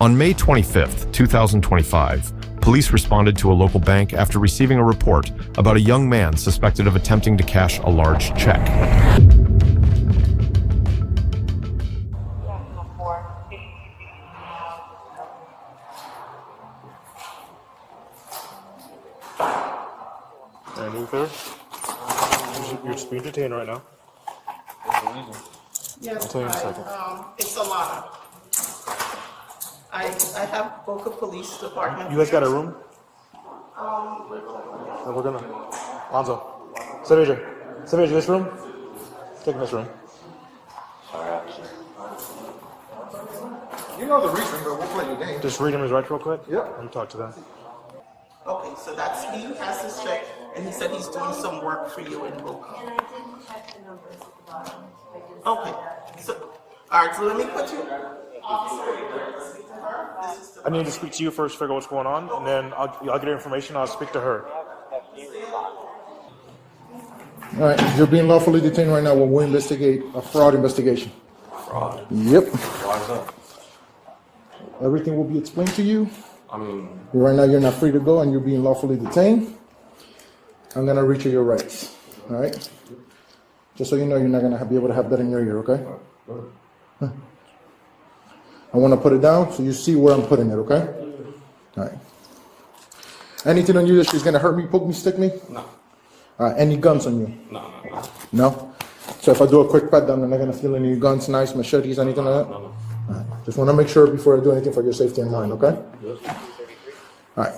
On May 25th, 2025, police responded to a local bank after receiving a report about a young man suspected of attempting to cash a large check. Anything clear? You're being detained right now. Yes, I'll tell you in a second. It's a lot. I have Boca Police Department. You guys got a room? We're gonna. Lonzo. Savage, this room? Take this room. You know the reason, but we'll play your game. Just read him his rights real quick. Yep. Let me talk to them. Okay, so that's, he has this check, and he said he's doing some work for you in Boca. And I didn't check the numbers at the bottom. Okay, so, all right, so let me put you, officer, you speak to her. This is the. I need to speak to you first, figure out what's going on, and then I'll get her information. I'll speak to her. All right, you're being lawfully detained right now when we investigate a fraud investigation. Fraud? Yep. Why is that? Everything will be explained to you. I mean, Right now, you're not free to go, and you're being lawfully detained. I'm gonna reach your rights. All right. Just so you know, you're not gonna be able to have that in your ear. Okay. Huh. I want to put it down so you see where I'm putting it. Okay. All right. Anything on you that she's gonna hurt me, poke me, stick me? no. Any guns on you? No. No? So if I do a quick pat down, I'm not gonna feel any guns, knives, machetes, anything like that? No. Alright. Just wanna make sure before I do anything for your safety and mine, okay? Alright.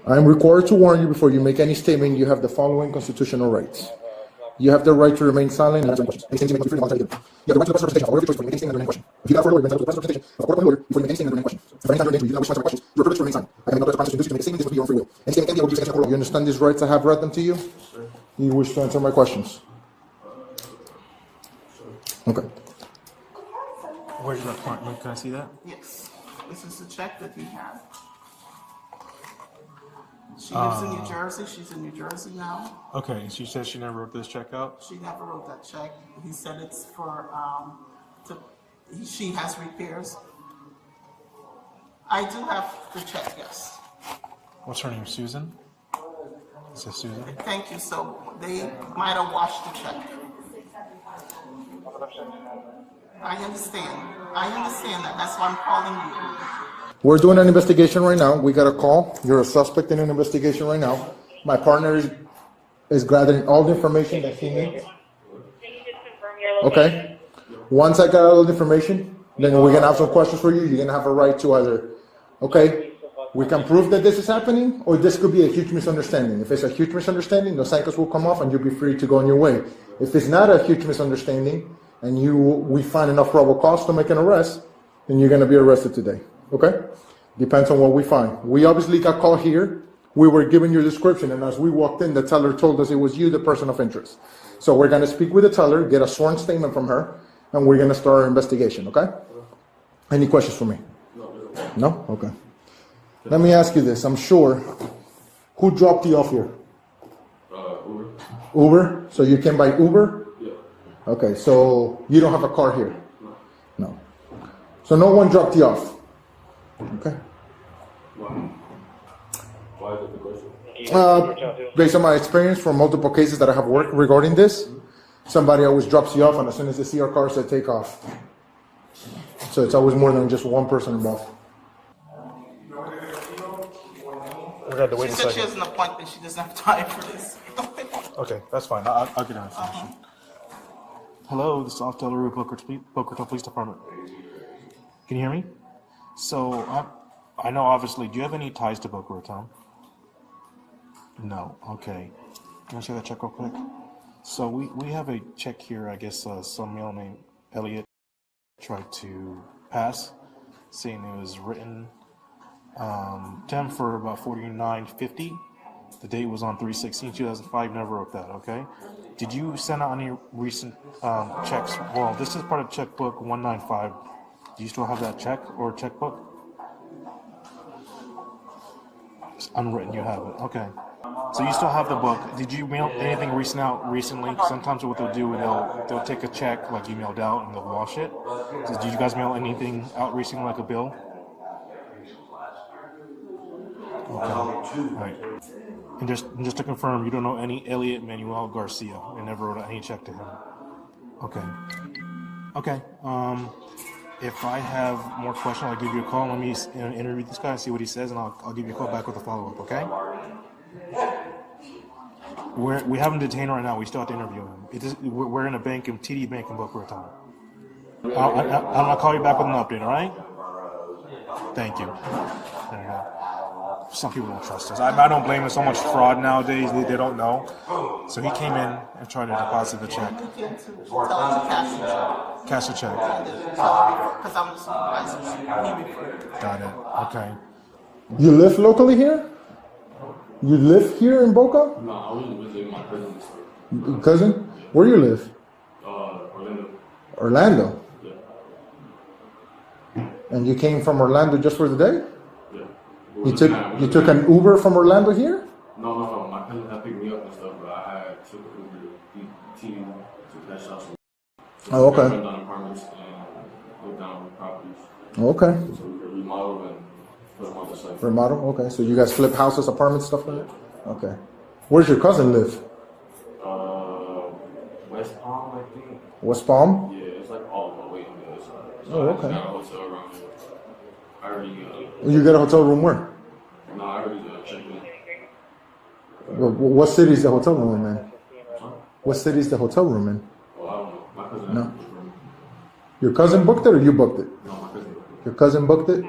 I am required to warn you before you make any statement, you have the following constitutional rights. You have the right to remain silent and answer any questions. Any statement you make must be free and voluntary. You have the right to the best representation of a lawyer of your choice before you make any statement under any question. If you got for a lawyer, you may entitled to the best representation of a court appointed lawyer before you make any statement under any question. If at any time during the interview you do not wish to answer my questions, you are privileged to remain silent. I can make no other promise to induce you to make a statement. This would be your own free will. Any statement can be able to use against the court. You understand these rights I have read them to you? You wish to answer my questions? Okay. Where's your apartment? Can I see that? Yes, this is the check that he had. She lives in New Jersey, she's in New Jersey now. Okay. She says she never wrote this check out. She never wrote that check. He said it's for, she has repairs. I do have the check, yes. What's her name? Susan? Is it Susan? Thank you, so they might have washed the check. I understand that, that's why I'm calling you. We're doing an investigation right now. We got a call. You're a suspect in an investigation right now. My partner is gathering all the information that he needs. Okay. Once I got all the information, then we're gonna have some questions for you. You're gonna have a right to either, okay, we can prove that this is happening, or this could be a huge misunderstanding. If it's a huge misunderstanding, the cycles will come off and you'll be free to go on your way. If it's not a huge misunderstanding and we find enough probable cause to make an arrest, then you're gonna be arrested today. Okay? Depends on what we find. We obviously got called here. We were given your description, and as we walked in, the teller told us it was you, the person of interest. So we're gonna speak with the teller, get a sworn statement from her, and we're gonna start our investigation, okay? Any questions for me? No? Okay. Let me ask you this, I'm sure, who dropped you off here? Uber. Uber? So you came by Uber? Yeah. Okay, so you don't have a car here? No. So no one dropped you off? Okay. Why is it the question? Based on my experience from multiple cases that I have worked regarding this, somebody always drops you off, and as soon as they see our cars, they take off. So it's always more than just one person involved. We're gonna have to wait She a said she second. has an appointment, she doesn't have time for this. Okay, that's fine. I'll get her information. Hello, this is Officer LaRue, Boca Raton Police Department. Can you hear me? So, I know obviously, do you have any ties to Boca Raton? No, okay. Can I see that check real quick? So we have a check here, I guess some male named Elliot tried to pass, saying it was written to him for about $49.50. The date was on 3/16/2005, never wrote that, okay? Did you send out any recent checks? Well, this is part of checkbook 195. Do you still have that check or checkbook? It's unwritten, you have it. Okay. So you still have the book. Did you mail anything recent out recently? Sometimes what they'll do, they'll take a check like you mailed out and they'll wash it. So did you guys mail anything out recently, like a bill? Okay. All right. And just to confirm, you don't know any Elliot Manuel Garcia and never wrote any check to him. Okay. Okay. If I have more questions, I'll give you a call. Let me interview this guy, see what he says, and I'll give you a call back with a follow-up, okay? We have him detained right now. We still have to interview him. We're in a bank, in TD Bank in Boca Raton. I'll call you back with an update, all right? Thank you. There you go. Some people don't trust us. I don't blame it. So much fraud nowadays, they don't know. So he came in and tried to deposit the check. You came to tell us to cash the check. Cash the check. Because I'm the supervisor. Got it. Okay. You live locally here? You live here in Boca? No, I was visiting my cousin's store. Cousin? Where you live? Orlando. Orlando. Yeah. And you came from Orlando just for the day? Yeah. You took an Uber from Orlando here? No. My cousin had picked me up and stuff, but I had took an Uber to team to cash out some. Oh, okay. Went down apartments and looked down properties. Okay. So we could remodel and put them on the site. Remodel? Okay. So you guys flip houses, apartments, stuff like that? Okay. Where's your cousin live? West Palm, I think. West Palm? Yeah, it's like all the way on the other side. So Oh, I just okay. got a hotel around here. I already, You get a hotel room where? no, I already checked in. What city is the hotel room in? What city is the hotel room in? Oh, I don't know. My cousin No. had booked the room. Your cousin booked it or you booked it? No, my cousin booked Your cousin booked it?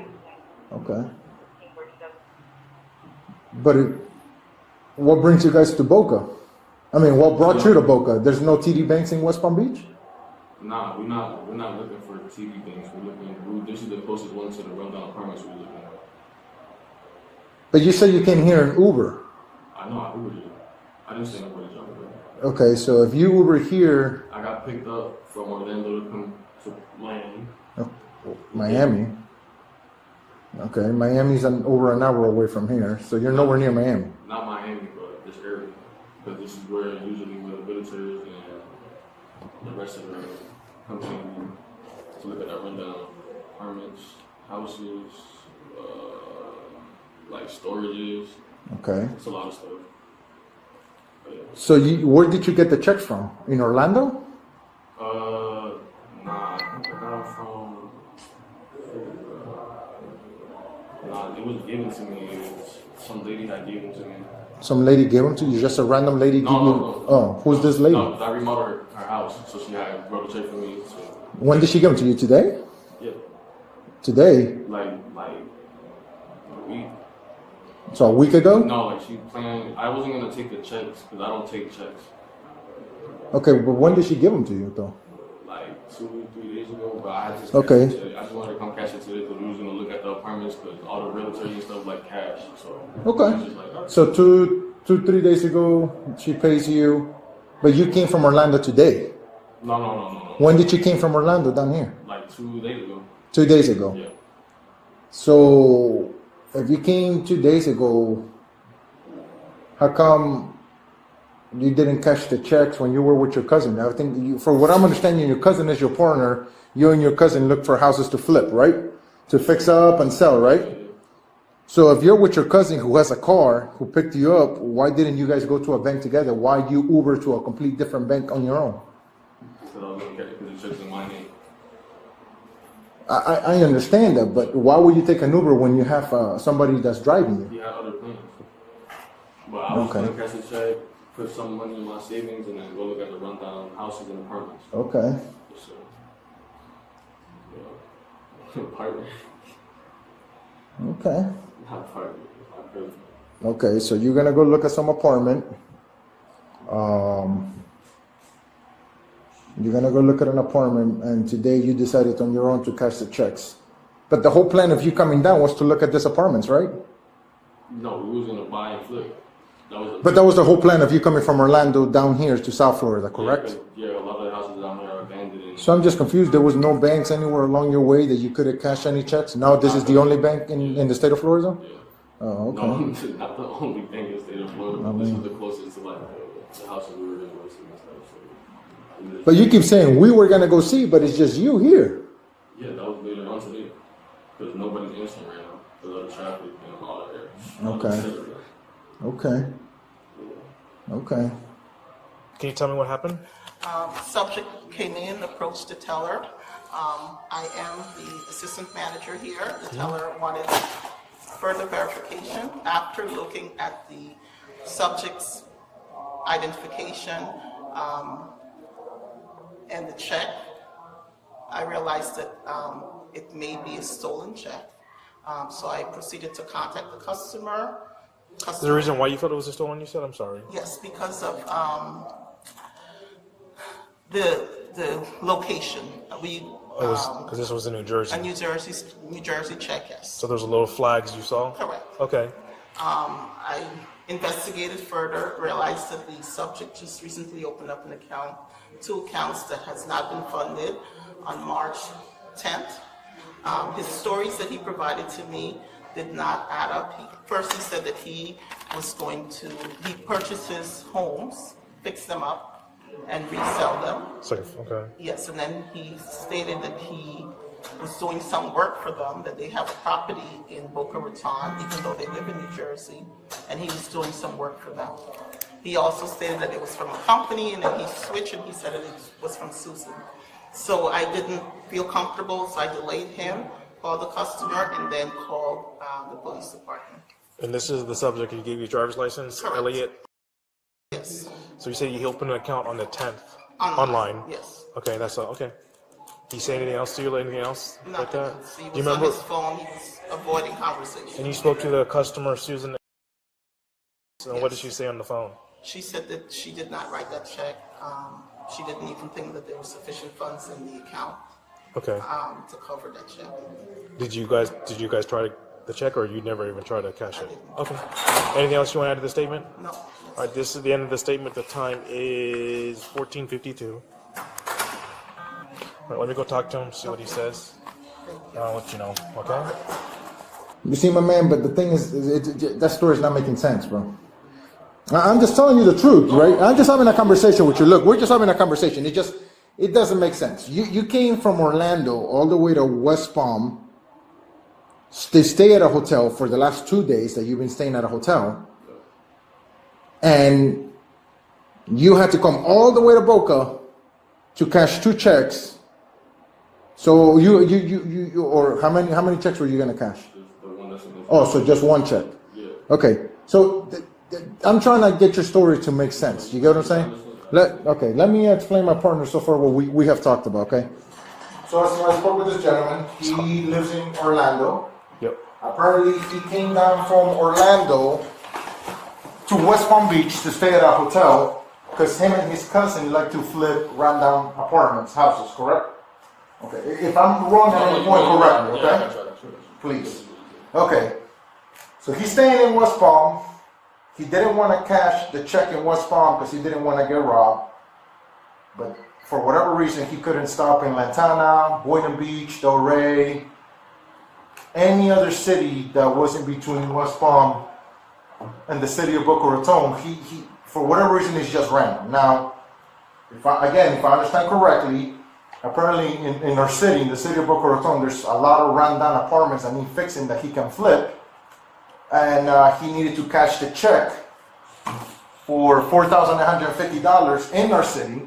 Okay. But what brings you guys to Boca? I mean, what brought you to Boca? There's no TD Banks in West Palm Beach? Nah, we're not looking for TV things. This is the closest one to the rundown apartments we're looking at. But you said you came here in Uber. I know I Ubered you. I didn't say nobody jumped in. Okay, so if you Uber here, I got picked up from Orlando to come to Miami. Miami. Okay, Miami's over an hour away from here, so you're nowhere near Miami. Not Miami, but this area. Because this is where usually where the visitors and the rest of the company to look at that rundown apartments, houses, like storages. Okay. It's a lot of stuff. But yeah. So where did you get the checks from? In Orlando? Nah, I think I got them from. Nah, it was given to me. It was some lady that gave them to me. Some lady gave them to you? Just a random lady give you? No. Oh, who's this lady? No, I remodeled her house, so she had wrote a check for me. So, When did she give them to you? Today? yeah, Today? like a week. So a week ago? No, like she planned. I wasn't gonna take the checks because I don't take checks. Okay, but when did she give them to you though? Like 2-3 days ago, but I just Okay. I just wanted to come cash it today because we was gonna look at the apartments because all the realtors and stuff like cash. So Okay. it's just like, So 3 days ago, she pays you, but you came from Orlando today. no. When did you came from Orlando down here? Like 2 days ago. 2 days ago. Yeah. So if you came 2 days ago, how come you didn't cash the checks when you were with your cousin? I think for what I'm understanding, your cousin is your partner. You and your cousin look for houses to flip, right? To fix up and sell, right? So if you're with your cousin who has a car, who picked you up, why didn't you guys go to a bank together? Why you Uber to a complete different bank on your own? Because I was gonna get it because the check's in my name. I understand that, but why would you take an Uber when you have somebody that's driving you? He had other plans. But I was Okay. gonna cash the check, put some money in my savings, and then go look at the rundown houses and apartments. Okay. So, yeah. Partner. Okay. Not partner. Not cousin. Okay, so you're gonna go look at some apartment. You're gonna go look at an apartment, and today you decided on your own to cash the checks. But the whole plan of you coming down was to look at these apartments, right? No, we was gonna buy and flip. But that was the whole plan of you coming from Orlando down here to South Florida, correct? Yeah, a lot of the houses down there are abandoned. And So I'm just confused. There was no banks anywhere along your way that you could have cashed any checks. Now this is the only bank in the state of Florida? yeah. Oh, okay. No, not the only thing in the state of Florida, but this was the closest to like the house that we were going to go see and stuff. So, But you keep saying we were gonna go see, but it's just you here. yeah, that was later on today because nobody's answering right now because of the traffic and all that there. Okay. Okay. Okay. Can you tell me what happened? Subject came in, approached the teller. I am the assistant manager here. The teller wanted further verification after looking at the subject's identification and the check. I realized that it may be a stolen check. So I proceeded to contact the customer. Is there a reason why you thought it was a stolen, you said? I'm sorry. Yes, because of the location. We Because this was in New Jersey. a New Jersey check, yes. So there's a little flags you saw? Correct. Okay. I investigated further, realized that the subject just recently opened up an account, 2 accounts that has not been funded on March 10th. His stories that he provided to me did not add up. First he said that he purchases homes, fix them up, and resell them. Okay. Yes, and then he stated that he was doing some work for them, that they have a property in Boca Raton, even though they live in New Jersey, and he was doing some work for them. He also stated that it was from a company, and then he switched and he said that it was from Susan. So I didn't feel comfortable, so I delayed him, called the customer, and then called the police department. And this is the subject who gave you a driver's license, Correct. Elliot? Yes. So you say he opened an account on the 10th? Online? Yes. Okay, that's okay. Did he say anything else to you, anything else like Nothing that? else. He Do was you on remember? his phone, he was avoiding conversation. And you spoke to the customer, Susan, and what did she say on the phone? She said that she did not write that check. She didn't even think that there were sufficient funds in the account Okay. to cover that check. Did you guys try the check, or you never even tried to cash I it? didn't. Okay. Anything else you want to add to the statement? No. All right, this is the end of the statement. The time is 14:52. All right, let me go talk to him, see what he says. I'll let you know, okay? You see, my man, but the thing is, that story's not making sense, bro. I'm just telling you the truth, right? I'm just having a conversation with you. Look, we're just having a conversation. It doesn't make sense. You came from Orlando all the way to West Palm to stay at a hotel for the last 2 days that you've been staying at a hotel, and you had to come all the way to Boca to cash 2 checks. So you or how many checks were you gonna cash? The one that's in the Oh, so just 1 check. Yeah. Okay, so I'm trying to get your story to make sense. You get what I'm saying? Let me explain my partner so far what we have talked about, okay? So I spoke with this gentleman. He lives in Orlando. Yep. Apparently he came down from Orlando to West Palm Beach to stay at a hotel because him and his cousin like to flip rundown apartments, houses, correct? Okay, if I'm wrong at any point, correct me, okay? Please. Okay, so he's staying in West Palm. He didn't want to cash the check in West Palm because he didn't want to get robbed. But for whatever reason, he couldn't stop in Lantana, Boynton Beach, Delray, any other city that wasn't between West Palm and the city of Boca Raton. He for whatever reason, it's just random. Now, if I understand correctly, apparently in our city, in the city of Boca Raton, there's a lot of rundown apartments that need fixing that he can flip. And he needed to cash the check for $4,150 in our city,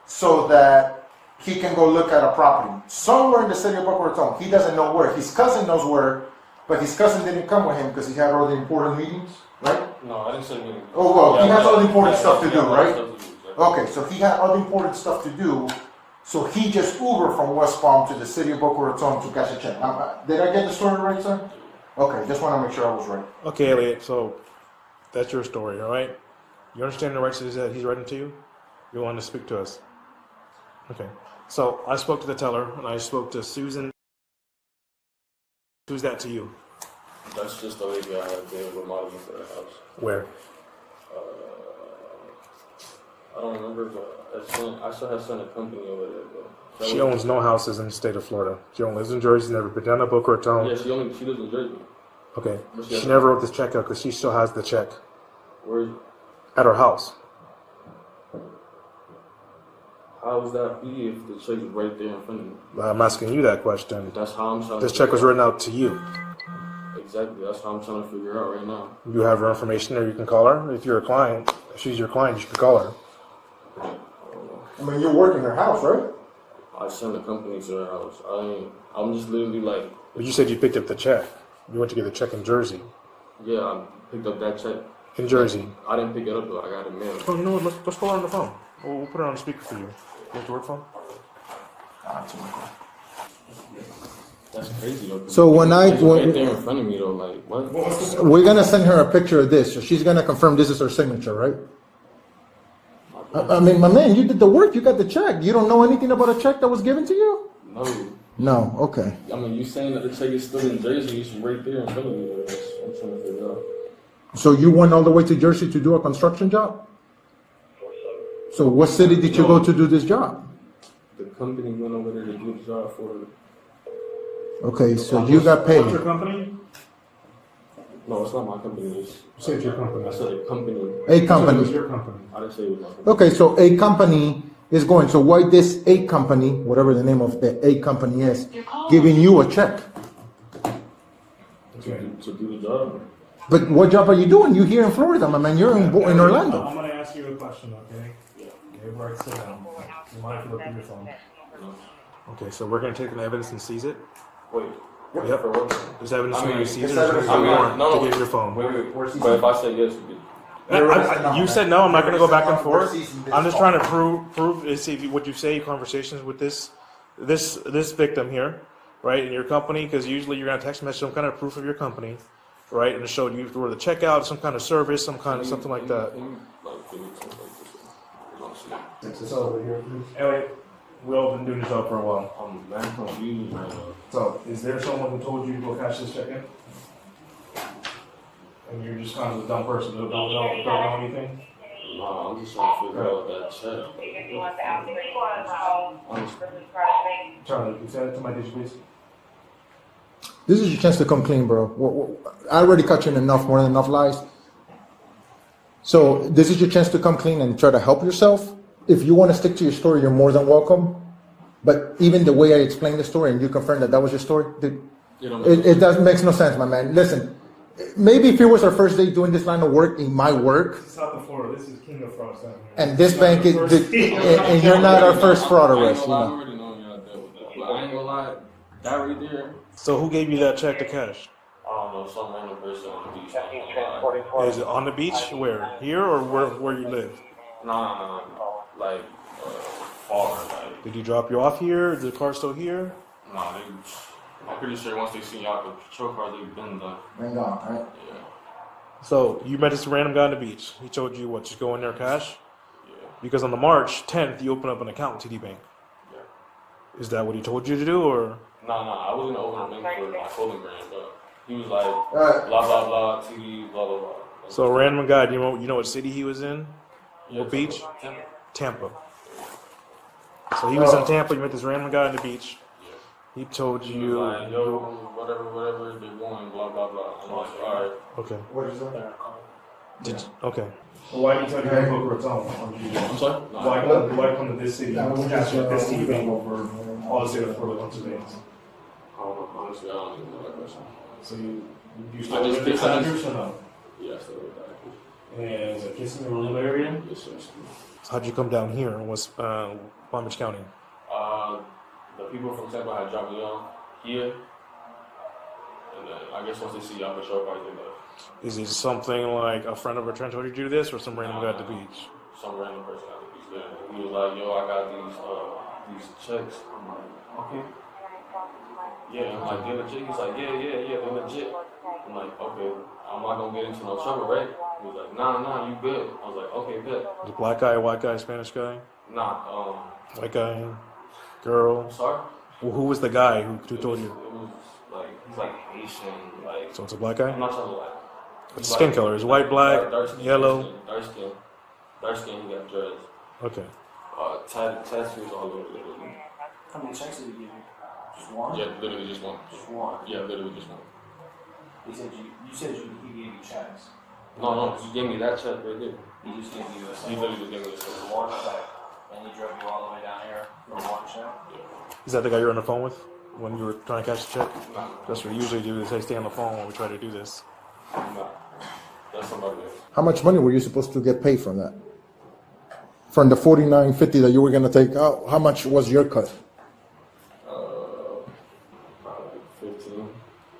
so that he can go look at a property somewhere in the city of Boca Raton. He doesn't know where. His cousin knows where, but his cousin didn't come with him because he had all the important meetings, right? No, I didn't say anything. Oh, well, he has all the important stuff to do, Yeah, right? stuff to do, exactly. Okay, so he had all the important stuff to do, so he just Ubered from West Palm to the city of Boca Raton to cash a check. Did I get the story right, sir? Okay, just want to make sure I was right. Okay, Elliot, so that's your story, all right? You understand the rights that he's writing to you? You want to speak to us? Okay. So I spoke to the teller, and I spoke to Susan. Who's that to you? That's just the lady I had been remodeling for the house. Where? I don't remember, but I still have sent a company over there. But She owns no houses in the state of Florida. She only lives in Jersey, never been down to Boca Raton. Yeah, she lives in Jersey. Okay. Where's She that? never wrote this check out because she still has the check Where's, at her house. how would that be if the check is right there in front of me? I'm asking you that question. That's how I'm trying This to check was figure written out to you. out. Exactly, that's how I'm trying to figure out right now. You have her information, or you can call her. If you're a client, if she's your client, you can call her. I mean, you work in her house, right? I sent the company to her house. I'm just literally like, But you said you picked up the check. You went to get the check in Jersey. yeah, I picked up that check. In Jersey. I didn't pick it up though, I got it mailed. Oh, you know what? Let's call her on the phone. We'll put her on the speaker for you. You have to work phone? That's crazy though. So when I- It's right there in front of me though, like what? We're gonna send her a picture of this, so she's gonna confirm this is her signature, right? I mean, my man, you did the work. You got the check. You don't know anything about a check that was given to you? No. No. Okay. I mean, you saying that the check is still in Jersey, it's right there in front of me. Though. That's what I'm trying to figure out. So you went all the way to Jersey to do a construction job? So what city did you go to do this job? The company went over there to do the job for her. Okay, so you got paid. What's your company? No, it's not my company. It's, Say it's your company. I said a company. A company. your company. I didn't say it was my company. Okay, so a company is going. So why this a company, whatever the name of the a company is, giving you a check? To do the job. But what job are you doing? You here in Florida, my man. You're in Orlando. I'm going to ask you a question, okay? Okay, right, sit down. You mind if you look at your phone? Okay, so we're going to take an evidence and seize it. Wait. Yep. For what? There's evidence I mean, for you to seize it. it's Or evidence- just a warrant no, to get your phone. Wait. But if I say yes, you You said no. I'm not going to go back and forth. I'm just trying to prove and see if what you say. Conversations with this victim here, right, in your company, because usually you're going to text message some kind of proof of your company, right, and it showed you where the checkout, some kind of service, some kind of something like that. It's over here. Elliot, we've all been doing this job for a while. I'm very confused right now. So, is there someone who told you to go cash this check in? And you're just kind of a dumb person who don't know anything? No, I'm just trying to figure out that check. Charlie, you send it to my digital please. This is your chance to come clean, bro. I already cut you in enough, more than enough lies. So this is your chance to come clean and try to help yourself. If you want to stick to your story, you're more than welcome. But even the way I explained the story and you confirmed that was your story, it doesn't makes no sense, my man. Listen, maybe if it was our first day doing this line of work in my work, This is South of Florida. This is King of Frauds down here. and this bank is, and you're not our first fraud arrest, you I know. already know y'all dealt with that. But I ain't gonna lie, that right there, So who gave you that check to cash? I don't know, some random person on the beach. I ain't gonna lie. Is it on the beach? Where? Here or where you live? No. Like, far. Like, Did he drop you off here? Is the car still here? nah, I'm pretty sure once they see y'all the patrol car, they've been done. Hang on, right? Yeah. So you met this random guy on the beach. He told you what? Just go in there cash? Yeah. Because on the March 10th, you open up an account with TD Bank. Yeah. Is that what he told you to do, or? No, I wasn't gonna open a bank for my clothing brand, but he was like, Alright. blah, blah, blah, TD, blah, blah, blah. So a random guy. Do you know what city he was in? Yeah, What beach? Tampa. Tampa. So he was in Tampa. You met this random guy on the beach. He told He was you. like, yo, whatever, they're going, blah, blah, blah. I'm like, alright. Okay. What is that? Okay. Well, why did you tell you to Boca Raton? I'm sorry? No, Why come to this city? Cash with this TD Bank over all the state of Florida Pennsylvania. I don't know. Honestly, I don't even know that question. So you I just this think I address or no? Yeah, I still with that. And is it kissing in the area? Yes, sir. So how'd you come down here in West Palm Beach County? The people from Tampa had dropped me off here. And then I guess once they see y'all patrol cars, they left. Is it something like a friend of a friend told you to do this, or some random guy at the beach? Some random person at the beach there. He was like, yo, I got these checks. I'm like, okay. Yeah, I'm like, they're legit? He's like, yeah, they're legit. I'm like, okay, I'm not gonna get into no trouble, right? He was like, nah, you good. I was like, okay, good. The black guy, white guy, Spanish guy? Nah, White guy, girl. I'm sorry? Well, who was the guy who told you? It was like, he's like Haitian, like, So it's a black guy? I'm not trying to lie. What's the skin color? Is it white, black, yellow? Dark skin, he got dreads. Okay. Tattoos all over literally. How many checks did he give you? Just one? Yeah, literally just one. Just one. Yeah, literally just one. He said you said he gave you checks. No, he gave me that check right there. He just gave you He literally just gave me this check. one check, and he drove you all the way down here for one check. Is that the guy you're on the phone with when you were trying to cash the check? That's what we usually do. Is they stay on the phone when we try to do this. No, that's somebody else. How much money were you supposed to get paid from that? From the $49.50 that you were gonna take out, how much was your cut? Probably 15.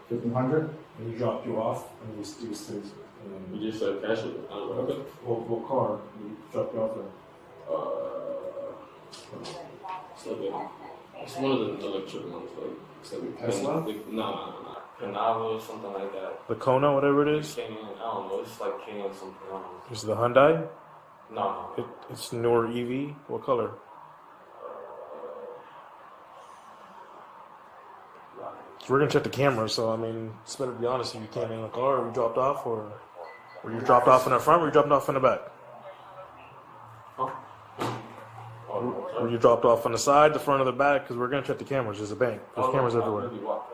1,500. And he dropped you off, and we You just said cash it. I was like, okay. what car? He dropped you off there. It's like it's one of the electric ones, like it's like Tesla? No, Canava, something like that. The Kona, whatever it is. Canyon, I don't know. It's like Canyon something. I don't know. Is it the Hyundai? No. It's newer EV. What color? So we're gonna check the camera. So I mean, it's better to be honest. If you came in the car, or you dropped off, or were you dropped off in the front, or you dropped off in the back? Huh? Were you dropped off on the side, the front, or the back? Because we're gonna check the cameras. There's a bank. There's cameras everywhere. Really walked.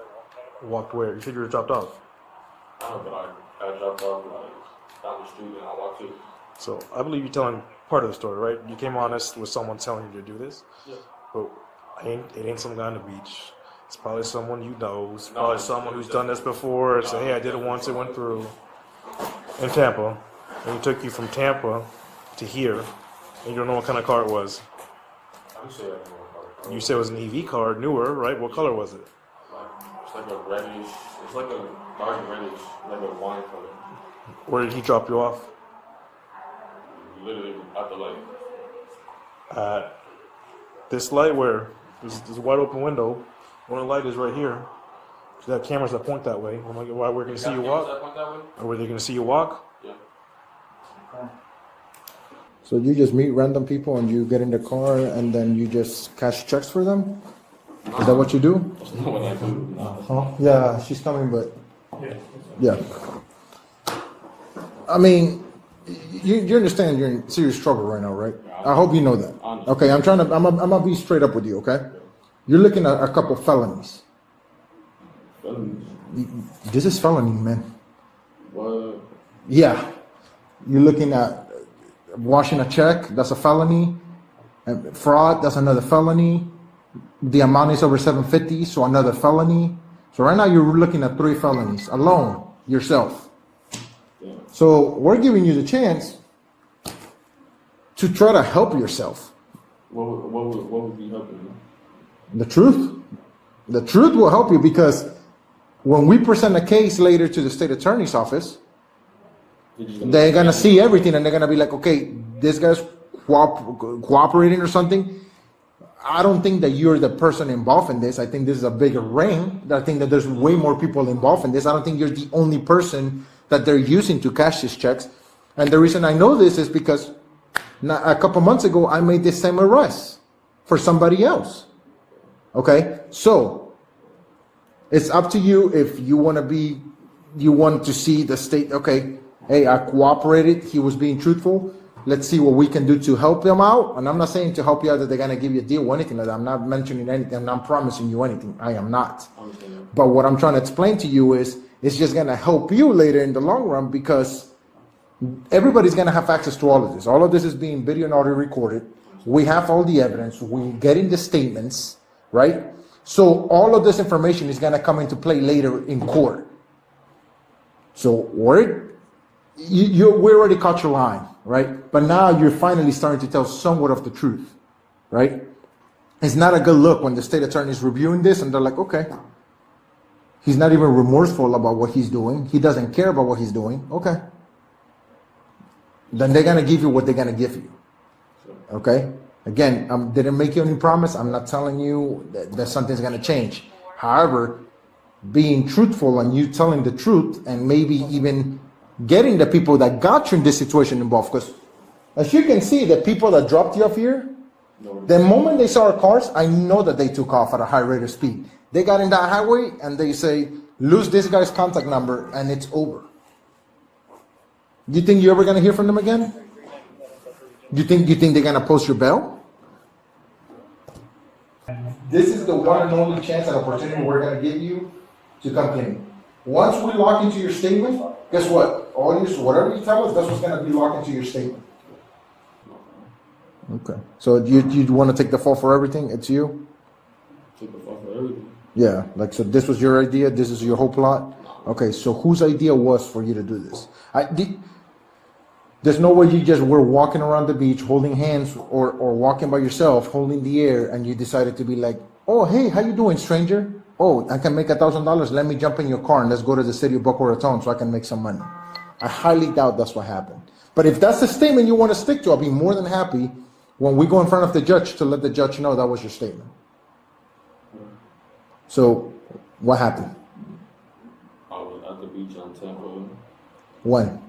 Walked where? You said you were dropped off. I don't know, but I dropped off like down the street and I walked through. So I believe you're telling part of the story, right? You came honest with someone telling you to do this. Yeah. But it ain't some guy on the beach. It's probably someone you know. It's probably someone who's done this before. Say, hey, I did it once. It went through in Tampa. And he took you from Tampa to here. And you don't know what kind of car it was. I would say I don't know what car. You said it was an EV car, newer, right? What color was it? It's like a reddish. It's like a dark reddish, like a wine color. Where did he drop you off? Literally at the light. This light where? There's a wide open window. One of the light is right here. So that cameras that point that way. Why we're going to see you walk? That way? Or were they going to see you walk? Yeah. So you just meet random people and you get in the car and then you just cash checks for them? Is that what you do? That's not what I do. No. Huh? Yeah, she's coming, but yeah. I mean, you understand you're in serious trouble right now, right? I hope you know that. Okay, I'm gonna be straight up with you, okay? You're looking at a couple felonies. This is felony, man. What? Yeah. You're looking at washing a check, that's a felony. And fraud, that's another felony. The amount is over 750, so another felony. So right now you're looking at 3 felonies alone, yourself. Yeah. So we're giving you the chance to try to help yourself. What would be helping me? The truth. The truth will help you because when we present a case later to the state attorney's office, they're going to see everything and they're going to be like, okay, this guy's cooperating or something. I don't think that you're the person involved in this. I think this is a bigger ring. I think that there's way more people involved in this. I don't think you're the only person that they're using to cash these checks. And the reason I know this is because a couple months ago, I made this same arrest for somebody else. Okay? So, it's up to you if you want to see the state, okay, hey, I cooperated, he was being truthful, let's see what we can do to help him out. And I'm not saying to help you out that they're going to give you a deal or anything like that. I'm not mentioning anything, I'm not promising you anything. I am not. But what I'm trying to explain to you is, it's just going to help you later in the long run because everybody's going to have access to all of this. All of this is being video and audio recorded. We have all the evidence. We're getting the statements, right? So all of this information is going to come into play later in court. So we already caught your line, right? But now you're finally starting to tell somewhat of the truth, right? It's not a good look when the state attorney is reviewing this and they're like, okay, he's not even remorseful about what he's doing. He doesn't care about what he's doing. Okay. Then they're going to give you what they're going to give you. Okay? Again, didn't make you any promise. I'm not telling you that something's going to change. However, being truthful and you telling the truth and maybe even getting the people that got you in this situation involved. Because as you can see, the people that dropped you off here, the moment they saw our cars, I know that they took off at a high rate of speed. They got in that highway and they say, lose this guy's contact number and it's over. You think you're ever going to hear from them again? You think they're going to post your bail? This is the one and only chance and opportunity we're going to give you to come clean. Once we lock into your statement, guess what? Whatever you tell us, that's what's gonna be locked into your statement. Okay. So you want to take the fall for everything? It's you? Take the fall for everything. Yeah. Like, so this was your idea? This is your whole plot? Okay. So whose idea was for you to do this? There's no way you just were walking around the beach holding hands or walking by yourself holding the air and you decided to be like, oh, hey, how you doing, stranger? Oh, I can make $1,000. Let me jump in your car and let's go to the city of Boca Raton so I can make some money. I highly doubt that's what happened. But if that's the statement you want to stick to, I'll be more than happy when we go in front of the judge to let the judge know that was your statement. So, what happened? I was at the beach on Tampa When?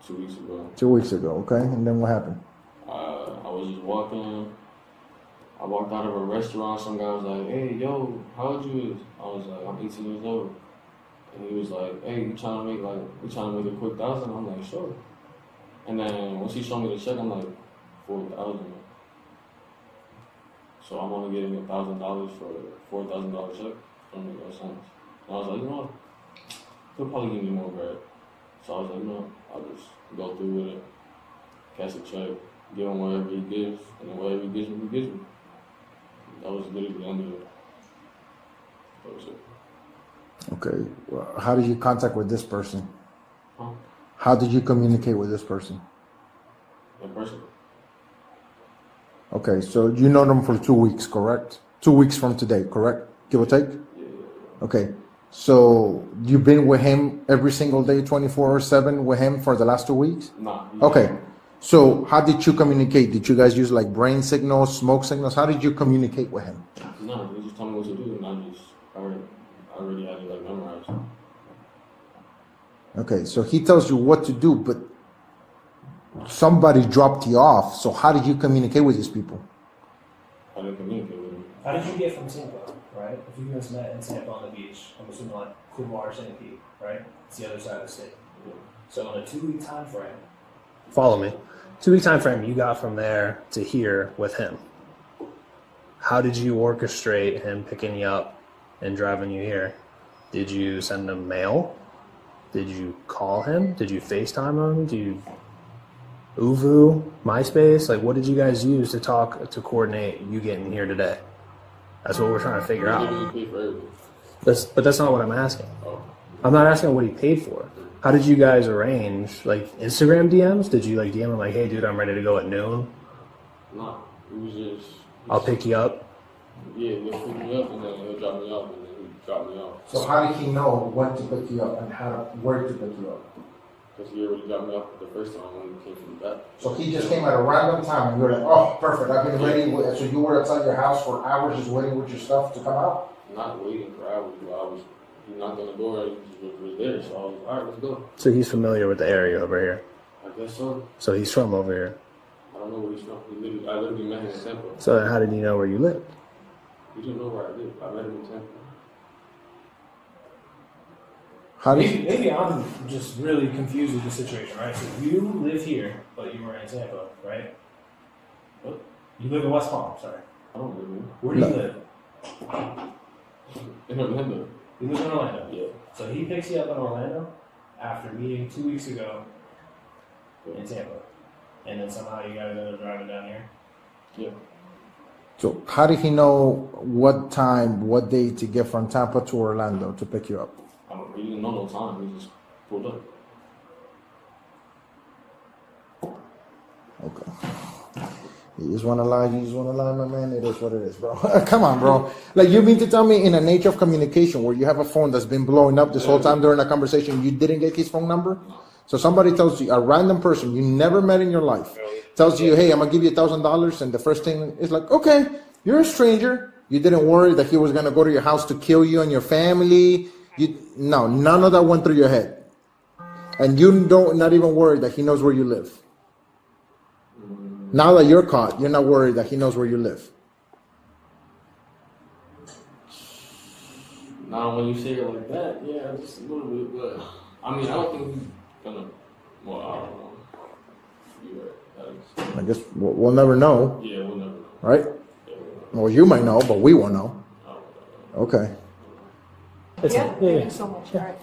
2 weeks ago. 2 weeks ago, okay? And then what happened? I was just walking. I walked out of a restaurant. Some guy was like, "Hey, yo, how old you is?" I was like, "I'm 18 years old." And he was like, "Hey, we trying to make a quick $1,000?" I'm like, "Sure." And then once he showed me the check, I'm like, 4,000. So I'm only getting $1,000 for a $4,000 check. Don't make no sense. And I was like, you know what? He'll probably give me more bread. So I was like, no, I'll just go through with it, cash a check, give him whatever he gives, and then whatever he gives me, he gives me. That was literally the end of it. That was it. Okay. Well, how did you contact with this person? Huh? How did you communicate with this person? In person. Okay, so you know them for 2 weeks, correct? 2 weeks from today, correct? Give or take? Yeah. Okay, so you've been with him every single day, 24/7 with him for the last 2 weeks? Nah. Okay, so how did you communicate? Did you guys use like brain signals, smoke signals? How did you communicate with him? No, he just told me what to do, and I already had it like memorized. Okay, so he tells you what to do, but somebody dropped you off. So how did you communicate with these people? I didn't communicate with him. How did you get from Tampa, right? If you guys met in Tampa on the beach, I'm assuming like Kumar, St. Pete, right? It's the other side of the state. Yeah. So in a 2 week time frame, follow me. 2 week time frame, you got from there to here with him. How did you orchestrate him picking you up and driving you here? Did you send him mail? Did you call him? Did you FaceTime him? Did you Uvu, MySpace? Like, what did you guys use to coordinate you getting here today? That's what we're trying to figure out. He paid for everything. But that's not what I'm asking. Oh. I'm not asking what he paid for. How did you guys arrange, like, Instagram DMs? Did you, like, DM him, like, hey, dude, I'm ready to go at noon? No, it was just. I'll pick you up? Yeah, he'll pick me up and then he'll drop me off and then he'll drop me off. So how did he know when to pick you up and where to pick you up? Because he already got me off the first time when he came from the back. So he just came at a random time and you were like, oh, perfect, I've been ready. So you were outside your house for hours just waiting with your stuff to come out? Not waiting for hours, but he knocked on the door, he was there, so I was like, all right, let's go. So he's familiar with the area over here. I guess so. So he's from over here. I don't know where he's from. I literally met him in Tampa. So then how did he know where you lived? He didn't know where I live. I met him in Tampa. How did Maybe I'm just really confused with the situation, right? So you live here, but you were in Tampa, right? What? You live in West Palm, sorry. I don't live here. Where do you live? In Orlando. You live in Orlando. Yeah. So he picks you up in Orlando after meeting 2 weeks ago in Tampa. And then somehow you guys end up driving down here? Yeah. So how did he know what time, what day to get from Tampa to Orlando to pick you up? He didn't know no time. He just pulled up. Okay. You just want to lie, my man. It is what it is, bro. Come on, bro. Like, you mean to tell me in a nature of communication where you have a phone that's been blowing up this whole time during a conversation, you didn't get his phone number? So somebody tells you, a random person you never met in your life, tells you, hey, I'm going to give you $1,000. And the first thing is like, okay, you're a stranger. You didn't worry that he was going to go to your house to kill you and your family. No, none of that went through your head. And you not even worried that he knows where you live. Now that you're caught, you're not worried that he knows where you live. Now, when you say it like that, yeah, just a little bit, but I mean, I don't think he's gonna. Well, I don't know. You're right. I guess we'll never know, Yeah, we'll never know. right? Yeah, we'll never know. Well, you might know, but we won't know. I don't know. Okay. It's Yeah, fine. thank you so much. All right.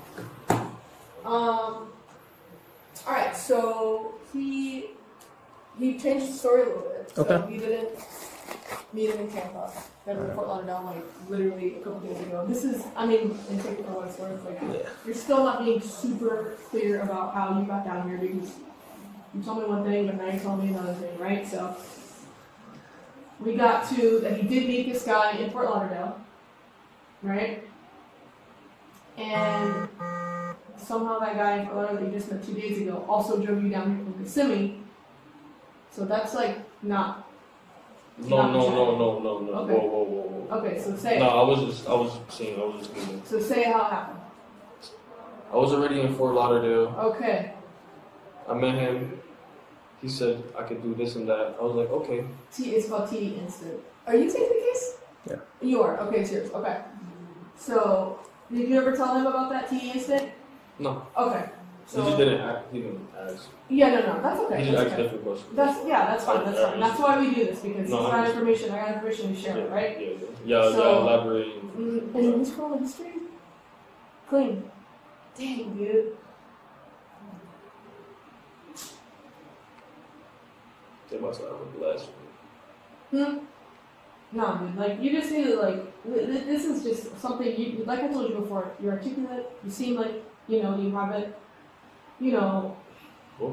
All right. So he changed the story a little bit. So Okay. he didn't meet him in Tampa. Then in Fort Lauderdale, like literally a couple days ago. This is, I mean, and take it for what it's worth. Like, you're still not being super clear about how you got down here because you told me one thing, but now you told me another thing, right? So we got to that he did meet this guy in Fort Lauderdale, right? And somehow that guy in Fort Lauderdale that you just met 2 days ago also drove you down here from Kissimmee. So that's like not. No. Okay. Whoa. Okay, so say No, it. I was just kidding. So say how it happened. I was already in Fort Lauderdale. Okay. I met him. He said I could do this and that. I was like, okay. It's called TD Instant. Are you taking the case? Yeah. You are? Okay, serious. Okay. So, did you ever tell him about that TD Instant? No. Okay. He just didn't ask. He didn't ask. Yeah, no, that's okay. He just That's asked okay. different questions. That's fine. That's fine. That's why we do this because No, he's I got understand. information. I got information to share, Yeah, right? Yeah, So- elaborate. And his criminal history? Clean. Dang, dude. They must have a blast. No, dude. Like you just need to this is just something you like I told you before. You're articulate. You seem like you have it. Well,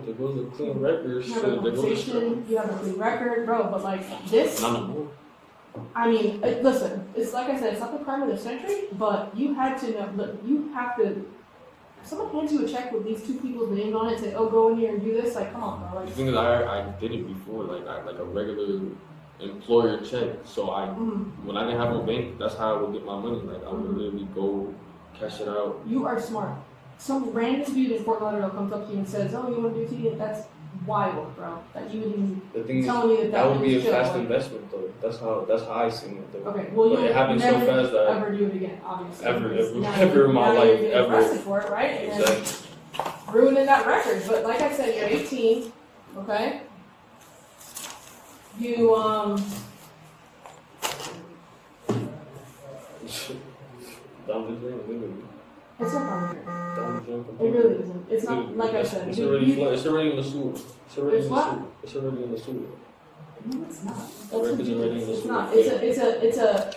there goes a clean record. You Shit, have a there goes a conversation. You have a clean record, bro. But like this, Not no more. I mean, listen. It's like I said. It's not the crime of the century. But you had to know. Look, you have to. If someone hands you a check with these two people's names on it, and say, "Oh, go in here and do this." Like, come on, bro. The Like, thing is, I did it before, like a regular employer check. So when I didn't have a bank, that's how I would get my money. Like I would literally go cash it out. you are smart. Some random dude in Fort Lauderdale comes up to you and says, "Oh, you want to do TD?" That's wild, bro. That you would even The thing is, tell me that that would be a was chill, fast like- investment though. That's how I seen it though. Okay, well, But you it happened so never fast that ever do it again, obviously. Ever, because ever, now ever in my now life, you're getting ever. arrested for it, right? And then Exactly. ruining that record. But like I said, you're 18, okay? You Down the drain, literally. it's not down here. Down the drain. It completely. really isn't. It's not Literally. like I said. It's you- already you- flooded. It's already in the sewer. It's already It's in the what? sewer. It's already in the sewer. No, it's not. The record's already in the It's sewer. not.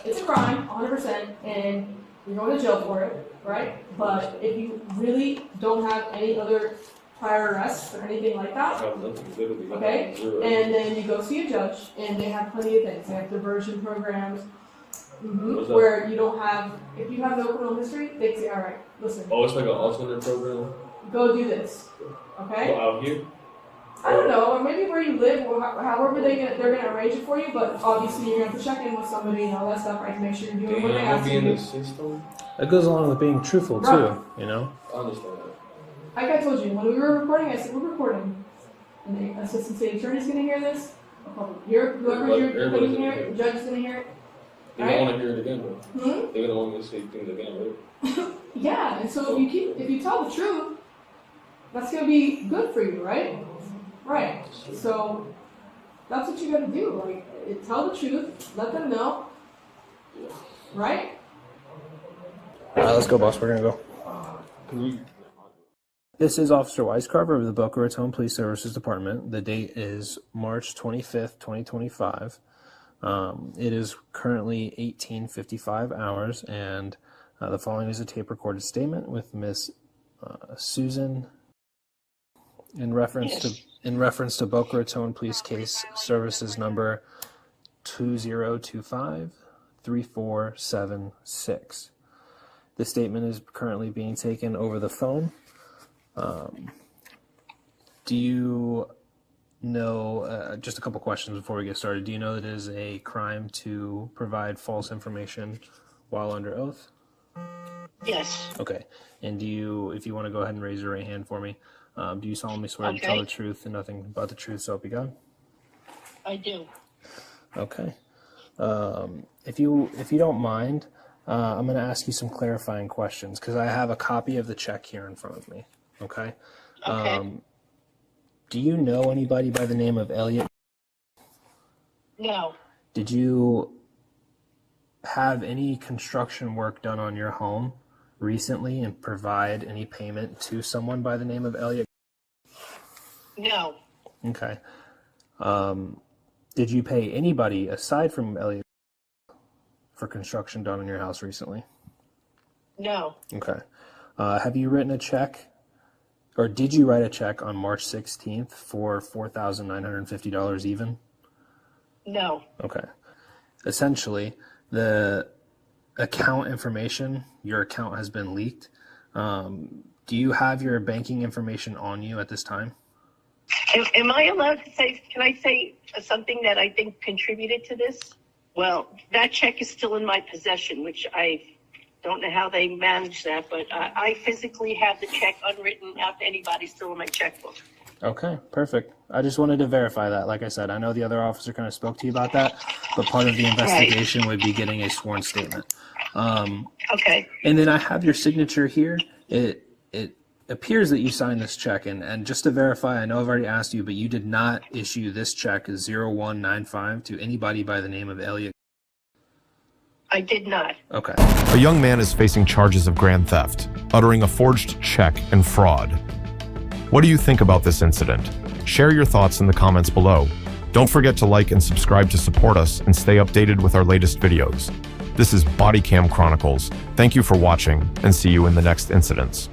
It's a crime, 100%, and you're going to jail for it, right? But if you really don't have any other prior arrests or anything like I that, have nothing, literally. I okay? have zero. And then you go see a judge, and they have plenty of things. They have diversion programs, What's that? where you don't have, if you have no criminal history, they say, all right, listen, Oh, it's like an alternate program. go do this, okay? Well, out here. I don't know, or maybe where you live, or however they're gonna arrange it for you. But obviously, you're gonna have to check in with somebody and all that stuff, right, to make sure you're doing what they Damn, ask I'm you being to the do. system. It goes along with being truthful too, Right. you know? I understand that. Like I told you, when we were recording, I said we're recording, and the assistant city attorney's gonna hear this. Whoever you're Everybody's putting gonna here, hear the judge is gonna hear it. They Right? don't want to hear it again, though. Hmm? They're gonna want me to say things again, right? Yeah, and so if you tell the truth, that's gonna be good for you, right? Right. So that's what you gotta do. Like, tell the truth, let them know, right? All right, let's go, boss. We're gonna go. This is Officer Weiscarver of the Boca Raton Police Services Department. The date is March 25th, 2025. It is currently 18:55 hours, and the following is a tape-recorded statement with Miss Susan in reference to Boca Raton Police Case Services number 2025-3476. The statement is currently being taken over the phone. Do you know, just a couple questions before we get started, do you know that it is a crime to provide false information while under oath? Yes. Okay. And do you, if you want to go ahead and raise your right hand for me, do you solemnly swear to tell the truth and nothing but the truth, so help you God? I do. Okay. If you don't mind, I'm going to ask you some clarifying questions because I have a copy of the check here in front of me. Okay. Okay. Do you know anybody by the name of Elliot? No. Did you have any construction work done on your home recently and provide any payment to someone by the name of Elliot? No, Okay. Did you pay anybody aside from Elliot for construction done on your house recently? no, Okay. Have you written a check, or did you write a check on March 16th for $4,950 even? no, Okay. Essentially, the account information, your account has been leaked. Do you have your banking information on you at this time? Am I allowed to say, can I say something that I think contributed to this? Well, that check is still in my possession, which I don't know how they manage that, but I physically have the check unwritten out to anybody still in my checkbook. Okay, perfect. I just wanted to verify that. Like I said, I know the other officer kind of spoke to you about that, but part of the investigation would be getting a sworn statement. Okay, And then I have your signature here. It appears that you signed this check, and just to verify, I know I've already asked you, but you did not issue this check 0195 to anybody by the name of Elliot. I did not. Okay. A young man is facing charges of grand theft, uttering a forged check and fraud. What do you think about this incident? Share your thoughts in the comments below. Don't forget to like and subscribe to support us and stay updated with our latest videos. This is Bodycam Chronicles. Thank you for watching, and see you in the next incidents.